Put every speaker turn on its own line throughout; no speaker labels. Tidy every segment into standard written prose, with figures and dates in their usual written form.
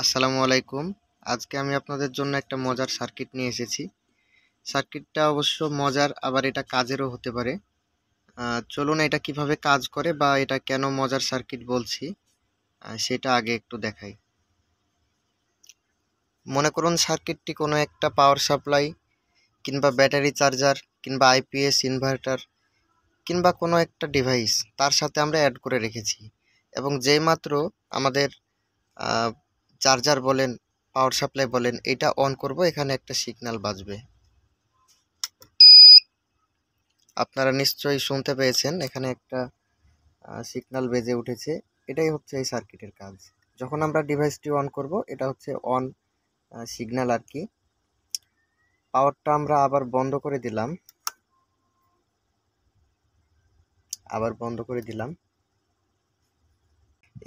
আসসালামু আলাইকুম। আজকে আমি আপনাদের জন্য একটা মজার সার্কিট নিয়ে এসেছি। সার্কিটটা অবশ্য মজার, আবার এটা কাজেরও হতে পারে। চলুন এটা কিভাবে কাজ করে বা এটা কেন মজার সার্কিট বলছি সেটা আগে একটু দেখাই। মনে করুন সার্কিটটি কোনো একটা পাওয়ার সাপ্লাই কিংবা ব্যাটারি চার্জার কিংবা আইপিএস ইনভার্টার কিংবা কোনো একটা ডিভাইস তার সাথে আমরা অ্যাড করে রেখেছি, এবং যেই মাত্র আমাদের চার্জার বলেন, পাওয়ার সাপ্লাই বলেন, এটা অন করব, এখানে একটা সিগন্যাল বাজবে। আপনারা নিশ্চয়ই শুনতে পেয়েছেন, এখানে একটা সিগন্যাল বেজে উঠেছে। এটাই হচ্ছে এই সার্কিটের কাজ। যখন আমরা ডিভাইসটি অন করব, এটা হচ্ছে অন সিগন্যাল আর কি। পাওয়ারটা আমরা আবার বন্ধ করে দিলাম,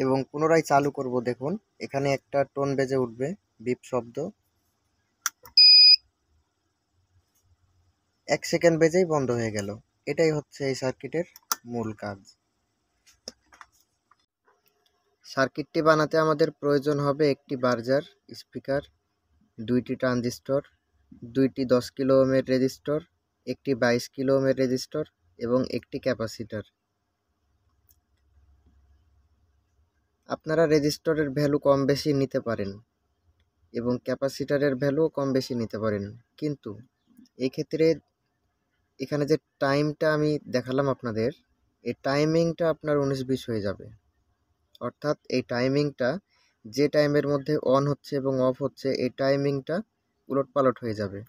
এবং পুনরায় চালু করব। দেখুন এখানে একটা টোন বেজে উঠবে, বিপ শব্দ। 1 সেকেন্ড বেজেই বন্ধ হয়ে গেল। এটাই হচ্ছে এই সার্কিটের মূল কাজ। সার্কিটটি বানাতে আমাদের প্রয়োজন হবে একটি বার্জার, স্পিকার, 2টি ট্রানজিস্টর, 2টি 10 কিলো ওহমের রেজিস্টর, একটি 22 কিলো ওহমের রেজিস্টর এবং একটি ক্যাপাসিটর। আপনারা রেজিস্টরের ভ্যালু কম বেশি নিতে পারেন এবং ক্যাপাসিটরের ভ্যালুও কম বেশি নিতে পারেন, কিন্তু এক্ষেত্রে এখানে যে টাইমটা আমি দেখালাম আপনাদের, এই টাইমিংটা আপনার 19-20 হয়ে যাবে। অর্থাৎ এই টাইমিংটা, যে টাইমের মধ্যে অন হচ্ছে এবং অফ হচ্ছে, এই টাইমিংটা উলটপালট হয়ে যাবে।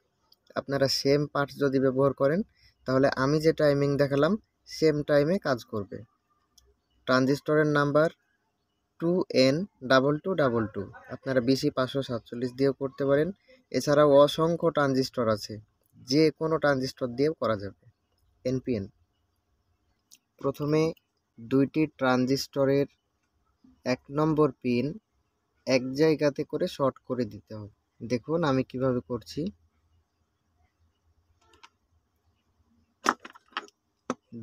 আপনারা সেম পার্টস যদি ব্যবহার করেন, তাহলে আমি যে টাইমিং দেখালাম সেম টাইমে কাজ করবে। ট্রানজিস্টরের নাম্বার 2N2222, আপনারা BC 547 দিয়েও করতে পারেন। এছাড়াও অসংখ্য ট্রানজিস্টর আছে, যে কোনো ট্রানজিস্টর দিয়েও করা যাবে। NPN। প্রথমে 2টি ট্রানজিস্টরের 1 নম্বর পিন এক জায়গাতে করে শর্ট করে দিতে হবে। দেখুন আমি কিভাবে করছি।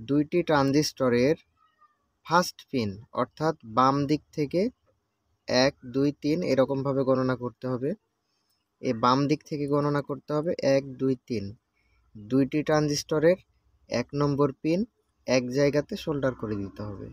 2টি ট্রানজিস্টরের ফার্স্ট পিন, অর্থাৎ বাম দিক থেকে 1 2 3 এরকমভাবে গণনা করতে হবে। এই বাম দিক থেকে গণনা করতে হবে 1 2 3। 2টি ট্রানজিস্টরের 1 নম্বর পিন এক জায়গাতে সোল্ডার করে দিতে হবে।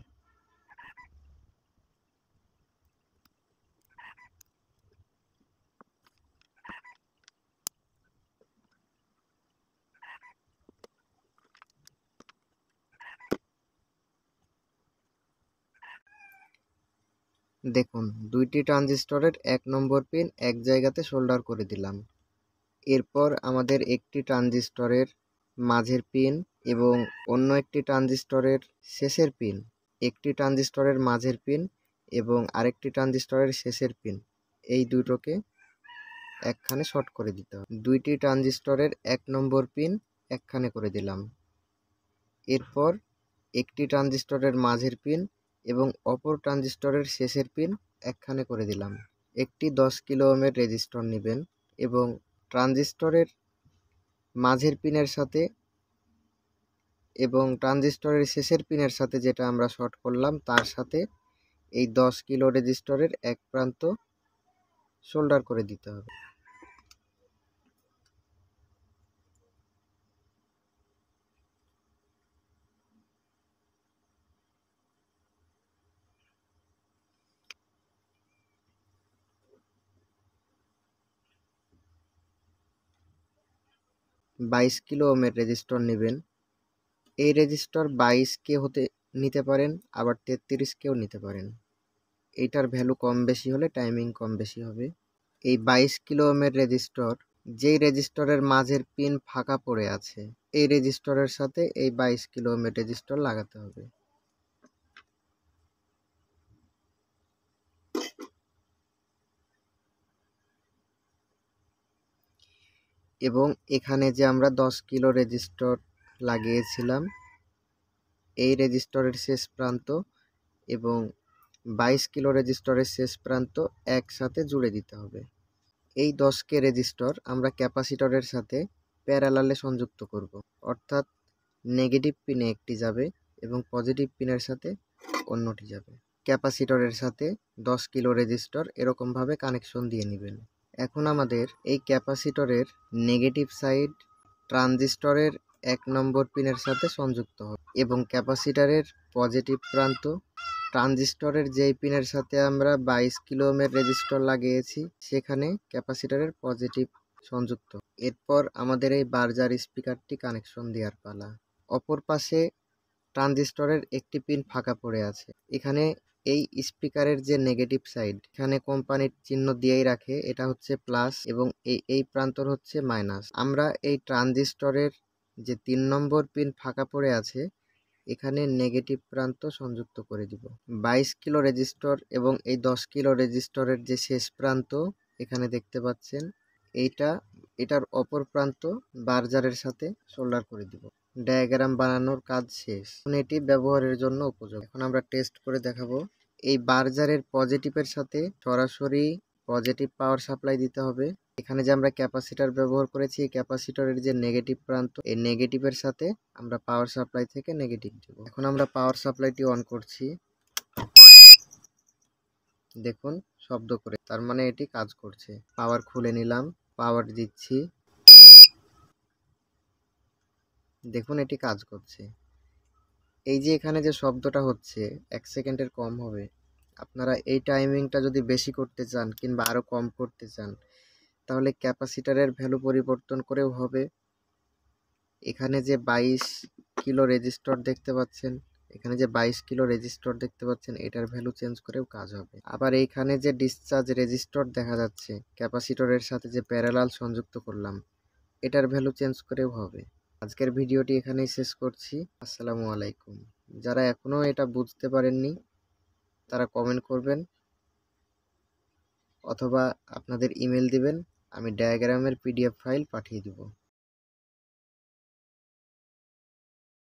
দেখুন 2টি ট্রানজিস্টরের 1 নম্বর পিন এক জায়গাতে সোল্ডার করে দিলাম। এরপর আমাদের একটি ট্রানজিস্টরের মাঝের পিন এবং অন্য একটি ট্রানজিস্টরের শেষের পিন, একটি ট্রানজিস্টরের মাঝের পিন এবং আরেকটি ট্রানজিস্টরের শেষের পিন, এই দুটোকে একখানে শর্ট করে দিতে হবে। 2টি ট্রানজিস্টরের 1 নম্বর পিন একখানে করে দিলাম। এরপর একটি ট্রানজিস্টরের মাঝের পিন এবং অপর ট্রানজিস্টরের শেষের পিন একখানে করে দিলাম। একটি 10 কিলো ওহমের রেজিস্টর নেবেন এবং ট্রানজিস্টরের মাঝের পিনের সাথে এবং ট্রানজিস্টরের শেষের পিনের সাথে, যেটা আমরা শর্ট করলাম, তার সাথে এই 10 কিলো রেজিস্টরের এক প্রান্ত সোল্ডার করে দিতে হবে। বাইশ কিলো ওহমের রেজিস্টর নেবেন। এই রেজিস্টর 22K নিতে পারেন, আবার 33Kও নিতে পারেন। এইটার ভ্যালু কম বেশি হলে টাইমিং কম বেশি হবে। এই 22 কিলো ওহমের রেজিস্টর, যেই রেজিস্টরের মাঝের পিন ফাঁকা পড়ে আছে, এই রেজিস্টরের সাথে এই 22 কিলো ওহমের রেজিস্টর লাগাতে হবে। এবং এখানে যে আমরা 10 কিলো রেজিস্টর লাগিয়েছিলাম, এই রেজিস্টরের শেষ প্রান্ত এবং 22 কিলো রেজিস্টরের শেষ প্রান্ত একসাথে জুড়ে দিতে হবে। এই 10K রেজিস্টর আমরা ক্যাপাসিটরের সাথে প্যারালালে সংযুক্ত করব, অর্থাৎ নেগেটিভ পিনে একটি যাবে এবং পজিটিভ পিনের সাথে অন্যটি যাবে। ক্যাপাসিটরের সাথে 10 কিলো রেজিস্টর এরকমভাবে কানেকশন দিয়ে নেবেন। এখন আমাদের এই ক্যাপাসিটরের নেগেটিভ সাইড ট্রানজিস্টরের 1 নম্বর পিনের সাথে সংযুক্ত হবে এবং ক্যাপাসিটরের পজিটিভ প্রান্ত ট্রানজিস্টরের যেই পিনের সাথে আমরা 22 কিলো ওহমের রেজিস্টর লাগিয়েছি সেখানে ক্যাপাসিটরের পজিটিভ সংযুক্ত। এরপর আমাদের এই বার্জার স্পিকারটি কানেকশন দেওয়ার পালা। অপর পাশে ট্রানজিস্টরের একটি পিন ফাঁকা পড়ে আছে। এখানে এই স্পিকারের যে নেগেটিভ সাইড, এখানে কোম্পানির চিহ্ন দিয়েই রাখে, এটা হচ্ছে প্লাস এবং এই প্রান্তর হচ্ছে মাইনাস। আমরা এই ট্রানজিস্টরের যে 3 নম্বর পিন ফাঁকা পড়ে আছে এখানে নেগেটিভ প্রান্ত সংযুক্ত করে দিব। 22 কিলো রেজিস্টর এবং এই 10 কিলো রেজিস্টরের যে শেষ প্রান্ত এখানে দেখতে পাচ্ছেন, এটার অপর প্রান্ত বার্জারের সাথে সোল্ডার করে দিব। ডায়াগ্রাম বানানোর কাজ শেষ। এখন এটি ব্যবহারের জন্য উপযোগী। এখন আমরা টেস্ট করে দেখাবো। এই বার্জারের পজিটিভের সাথে সরাসরি পজিটিভ পাওয়ার সাপ্লাই দিতে হবে। এখানে যে আমরা ক্যাপাসিটর ব্যবহার করেছি এই ক্যাপাসিটরের যে নেগেটিভ প্রান্ত এই নেগেটিভের সাথে আমরা পাওয়ার সাপ্লাই থেকে নেগেটিভ দেব। এখন আমরা পাওয়ার সাপ্লাইটি অন করছি, দেখুন শব্দ করে, তার মানে এটি কাজ করছে। পাওয়ার খুলে নিলাম, পাওয়ার দিচ্ছি, দেখুন এটি কাজ করছে। এই যে এখানে যে শব্দটা হচ্ছে 1 সেকেন্ডের কম হবে। আপনারা এই টাইমিংটা যদি বেশি করতে চান কিংবা আরও কম করতে চান তাহলে ক্যাপাসিটরের ভ্যালু পরিবর্তন করেও হবে। এখানে যে 22 কিলো রেজিস্টর দেখতে পাচ্ছেন, এটার ভ্যালু চেঞ্জ করেও কাজ হবে। আবার এইখানে যে ডিসচার্জ রেজিস্টর দেখা যাচ্ছে ক্যাপাসিটরের সাথে যে প্যারালাল সংযুক্ত করলাম, এটার ভ্যালু চেঞ্জ করেও হবে। আজকের ভিডিওটি এখানেই শেষ করছি। আসসালামু আলাইকুম। যারা এখনও এটা বুঝতে পারেননি তারা কমেন্ট করবেন অথবা আপনাদের ইমেল দিবেন, আমি ডায়াগ্রামের পিডিএফ ফাইল পাঠিয়ে দিব।